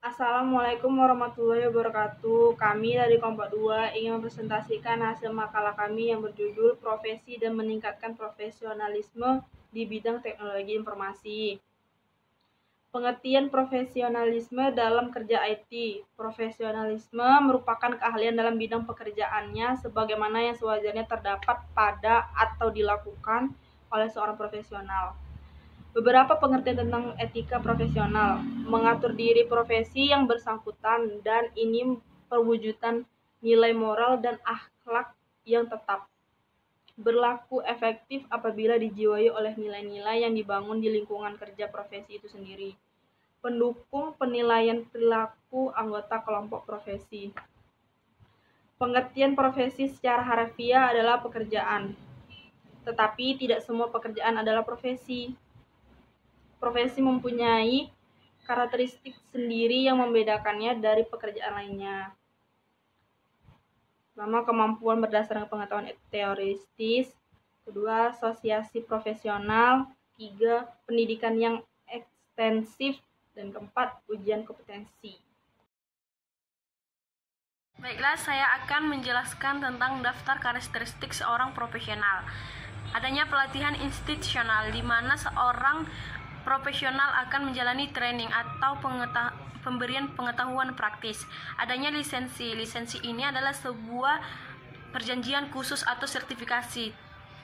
Assalamualaikum warahmatullahi wabarakatuh. Kami dari Kompak 2 ingin mempresentasikan hasil makalah kami yang berjudul Profesi dan Meningkatkan Profesionalisme di Bidang Teknologi Informasi. Pengertian profesionalisme dalam kerja IT. Profesionalisme merupakan keahlian dalam bidang pekerjaannya sebagaimana yang sewajarnya terdapat pada atau dilakukan oleh seorang profesional. Beberapa pengertian tentang etika profesional, mengatur diri profesi yang bersangkutan, dan ini perwujudan nilai moral dan akhlak yang tetap, berlaku efektif apabila dijiwai oleh nilai-nilai yang dibangun di lingkungan kerja profesi itu sendiri. Pendukung penilaian perilaku anggota kelompok profesi. Pengertian profesi secara harfiah adalah pekerjaan, tetapi tidak semua pekerjaan adalah profesi. Profesi mempunyai karakteristik sendiri yang membedakannya dari pekerjaan lainnya. Pertama, kemampuan berdasarkan pengetahuan teoretis. Kedua, asosiasi profesional. Tiga, pendidikan yang ekstensif. Dan keempat, ujian kompetensi. Baiklah, saya akan menjelaskan tentang daftar karakteristik seorang profesional. Adanya pelatihan institusional di mana seorang profesional akan menjalani training atau pemberian pengetahuan praktis. Adanya lisensi. Lisensi ini adalah sebuah perjanjian khusus atau sertifikasi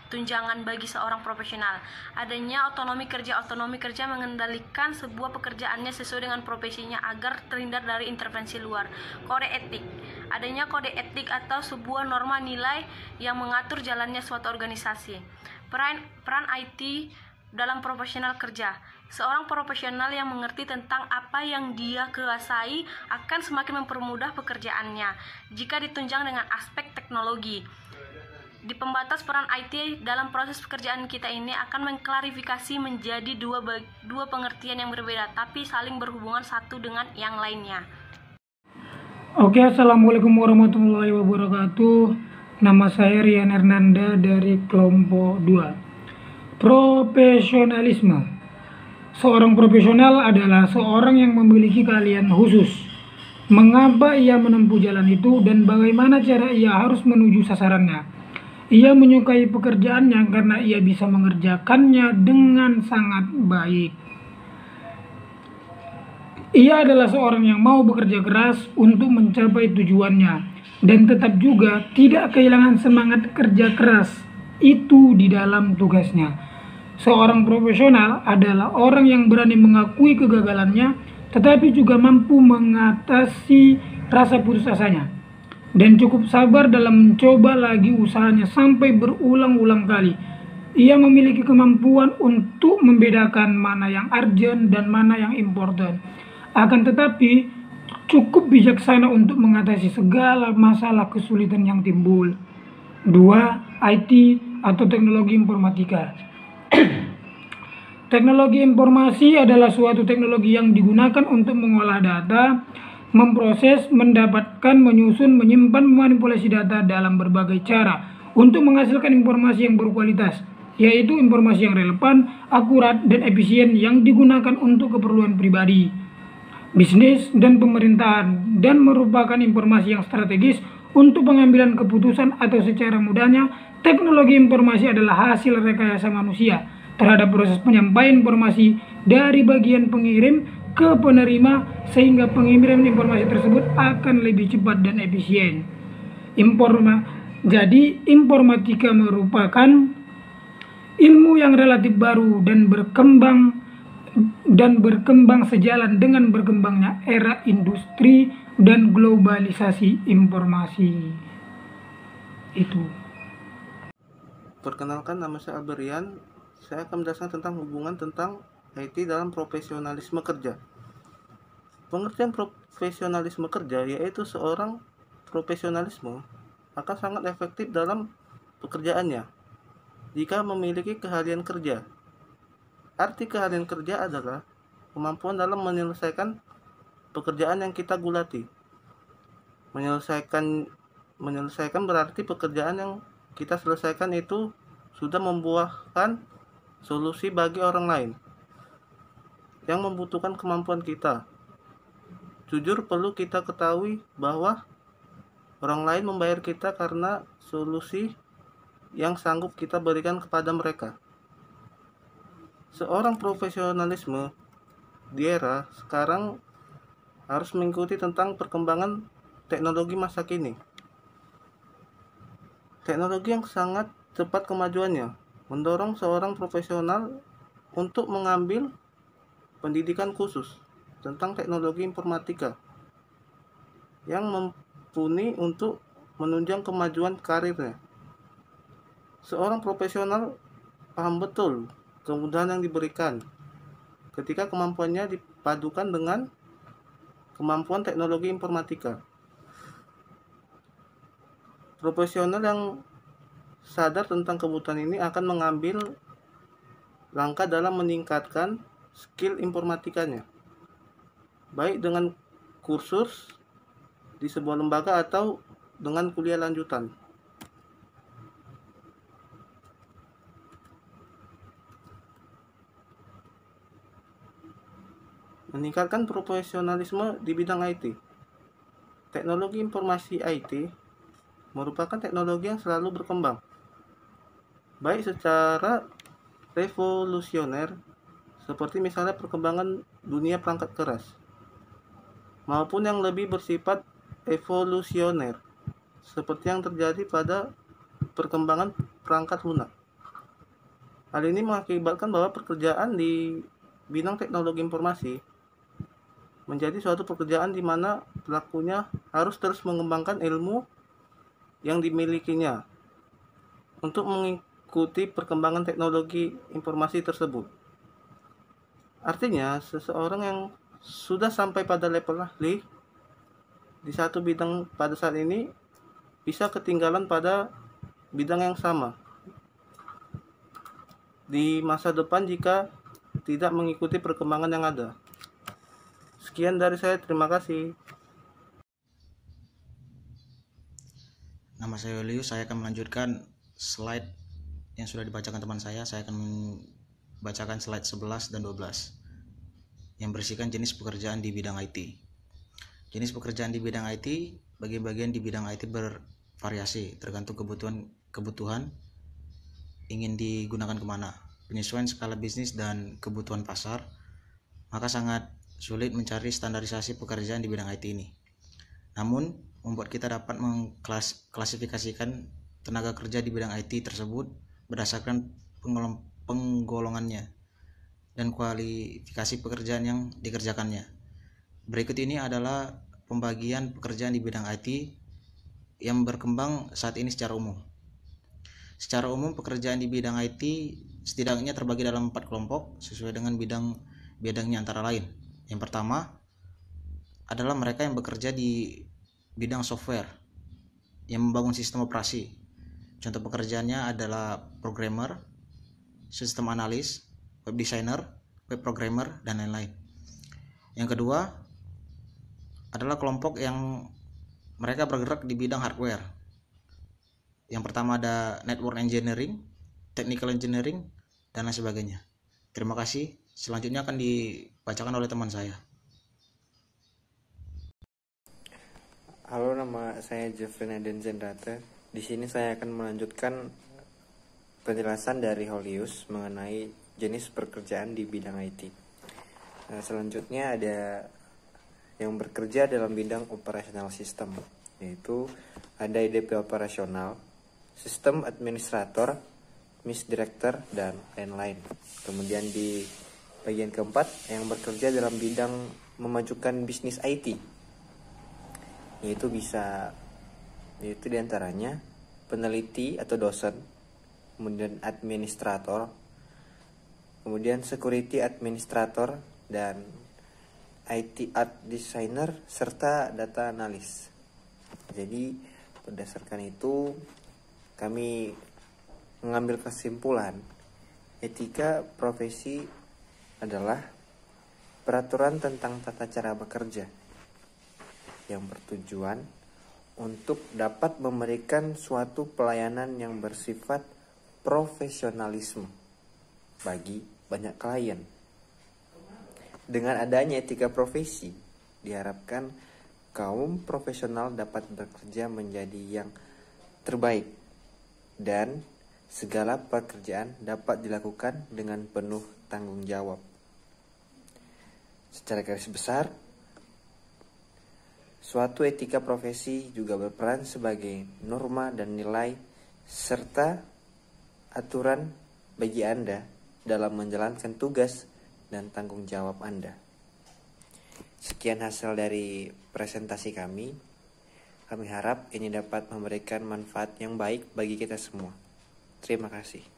tunjangan bagi seorang profesional. Adanya otonomi kerja. Otonomi kerja mengendalikan sebuah pekerjaannya sesuai dengan profesinya agar terhindar dari intervensi luar. Kode etik. Adanya kode etik atau sebuah norma nilai yang mengatur jalannya suatu organisasi. Peran IT dalam profesional kerja. Seorang profesional yang mengerti tentang apa yang dia kuasai akan semakin mempermudah pekerjaannya jika ditunjang dengan aspek teknologi. Di pembatas peran IT dalam proses pekerjaan kita ini akan mengklarifikasi menjadi dua pengertian yang berbeda tapi saling berhubungan satu dengan yang lainnya. Oke, assalamualaikum warahmatullahi wabarakatuh. Nama saya Rian Hernanda dari kelompok 2. Profesionalisme. Seorang profesional adalah seorang yang memiliki keahlian khusus. Mengapa ia menempuh jalan itu dan bagaimana cara ia harus menuju sasarannya. Ia menyukai pekerjaannya karena ia bisa mengerjakannya dengan sangat baik. Ia adalah seorang yang mau bekerja keras untuk mencapai tujuannya dan tetap juga tidak kehilangan semangat kerja keras itu di dalam tugasnya. Seorang profesional adalah orang yang berani mengakui kegagalannya tetapi juga mampu mengatasi rasa putus asanya dan cukup sabar dalam mencoba lagi usahanya sampai berulang-ulang kali. Ia memiliki kemampuan untuk membedakan mana yang urgent dan mana yang important. Akan tetapi, cukup bijaksana untuk mengatasi segala masalah kesulitan yang timbul. 2. IT atau teknologi informatika. Teknologi informasi adalah suatu teknologi yang digunakan untuk mengolah data, memproses, mendapatkan, menyusun, menyimpan, memanipulasi data dalam berbagai cara untuk menghasilkan informasi yang berkualitas, yaitu informasi yang relevan, akurat, dan efisien yang digunakan untuk keperluan pribadi, bisnis, dan pemerintahan, dan merupakan informasi yang strategis untuk pengambilan keputusan atau secara mudahnya, teknologi informasi adalah hasil rekayasa manusia terhadap proses penyampaian informasi dari bagian pengirim ke penerima sehingga pengiriman informasi tersebut akan lebih cepat dan efisien. Jadi informatika merupakan ilmu yang relatif baru dan berkembang sejalan dengan berkembangnya era industri dan globalisasi informasi. Itu. Perkenalkan, nama saya Alberian. Saya akan menjelaskan tentang hubungan tentang IT dalam profesionalisme kerja. Pengertian profesionalisme kerja yaitu seorang profesionalisme akan sangat efektif dalam pekerjaannya jika memiliki keahlian kerja. Arti keahlian kerja adalah kemampuan dalam menyelesaikan pekerjaan yang kita gulati. Menyelesaikan berarti pekerjaan yang kita selesaikan itu sudah membuahkan solusi bagi orang lain yang membutuhkan kemampuan kita. jujur perlu kita ketahui bahwa orang lain membayar kita karena solusi yang sanggup kita berikan kepada mereka. Seorang profesionalisme di era sekarang harus mengikuti tentang perkembangan teknologi masa kini. Teknologi yang sangat cepat kemajuannya mendorong seorang profesional untuk mengambil pendidikan khusus tentang teknologi informatika yang mumpuni untuk menunjang kemajuan karirnya. Seorang profesional paham betul kemudahan yang diberikan ketika kemampuannya dipadukan dengan kemampuan teknologi informatika. Profesional yang sadar tentang kebutuhan ini akan mengambil langkah dalam meningkatkan skill informatikanya, baik dengan kursus di sebuah lembaga atau dengan kuliah lanjutan. Meningkatkan profesionalisme di bidang IT. Teknologi informasi IT merupakan teknologi yang selalu berkembang, baik secara revolusioner seperti misalnya perkembangan dunia perangkat keras, maupun yang lebih bersifat evolusioner seperti yang terjadi pada perkembangan perangkat lunak. Hal ini mengakibatkan bahwa pekerjaan di bidang teknologi informasi menjadi suatu pekerjaan di mana pelakunya harus terus mengembangkan ilmu yang dimilikinya untuk mengikuti perkembangan teknologi informasi tersebut. Artinya, seseorang yang sudah sampai pada level ahli di satu bidang pada saat ini bisa ketinggalan pada bidang yang sama di masa depan jika tidak mengikuti perkembangan yang ada. Sekian dari saya, terima kasih. Nama saya Julius, saya akan melanjutkan slide yang sudah dibacakan teman saya. Saya akan membacakan slide 11 dan 12 yang berisikan jenis pekerjaan di bidang IT. Jenis pekerjaan di bidang IT, bagian-bagian di bidang IT bervariasi tergantung kebutuhan ingin digunakan kemana, penyesuaian skala bisnis dan kebutuhan pasar, maka sangat sulit mencari standarisasi pekerjaan di bidang IT ini. Namun, membuat kita dapat mengklasifikasikan tenaga kerja di bidang IT tersebut berdasarkan penggolongannya dan kualifikasi pekerjaan yang dikerjakannya. Berikut ini adalah pembagian pekerjaan di bidang IT yang berkembang saat ini secara umum. Secara umum, pekerjaan di bidang IT setidaknya terbagi dalam 4 kelompok sesuai dengan bidangnya antara lain. Yang pertama adalah mereka yang bekerja di bidang software yang membangun sistem operasi. Contoh pekerjaannya adalah programmer, sistem analis, web designer, web programmer, dan lain-lain. Yang kedua adalah kelompok yang mereka bergerak di bidang hardware. Yang pertama ada network engineering, technical engineering, dan lain sebagainya. Terima kasih. Selanjutnya akan dibacakan oleh teman saya. Halo, nama saya Jeffrey Naden Zendrata. Di sini saya akan melanjutkan penjelasan dari Julius mengenai jenis pekerjaan di bidang IT. Selanjutnya ada yang bekerja dalam bidang operational system, yaitu ada IDP operasional, sistem administrator, miss director, dan lain-lain. Kemudian di bagian keempat yang bekerja dalam bidang memajukan bisnis IT, yaitu diantaranya peneliti atau dosen, kemudian administrator, kemudian security administrator, dan IT art designer, serta data analis. Jadi berdasarkan itu kami mengambil kesimpulan etika profesi adalah peraturan tentang tata cara bekerja yang bertujuan untuk dapat memberikan suatu pelayanan yang bersifat profesionalisme bagi banyak klien. Dengan adanya etika profesi Diharapkan kaum profesional dapat bekerja menjadi yang terbaik dan segala pekerjaan dapat dilakukan dengan penuh tanggung jawab. Secara garis besar, suatu etika profesi juga berperan sebagai norma dan nilai serta aturan bagi Anda dalam menjalankan tugas dan tanggung jawab Anda. Sekian hasil dari presentasi kami. Kami harap ini dapat memberikan manfaat yang baik bagi kita semua. Terima kasih.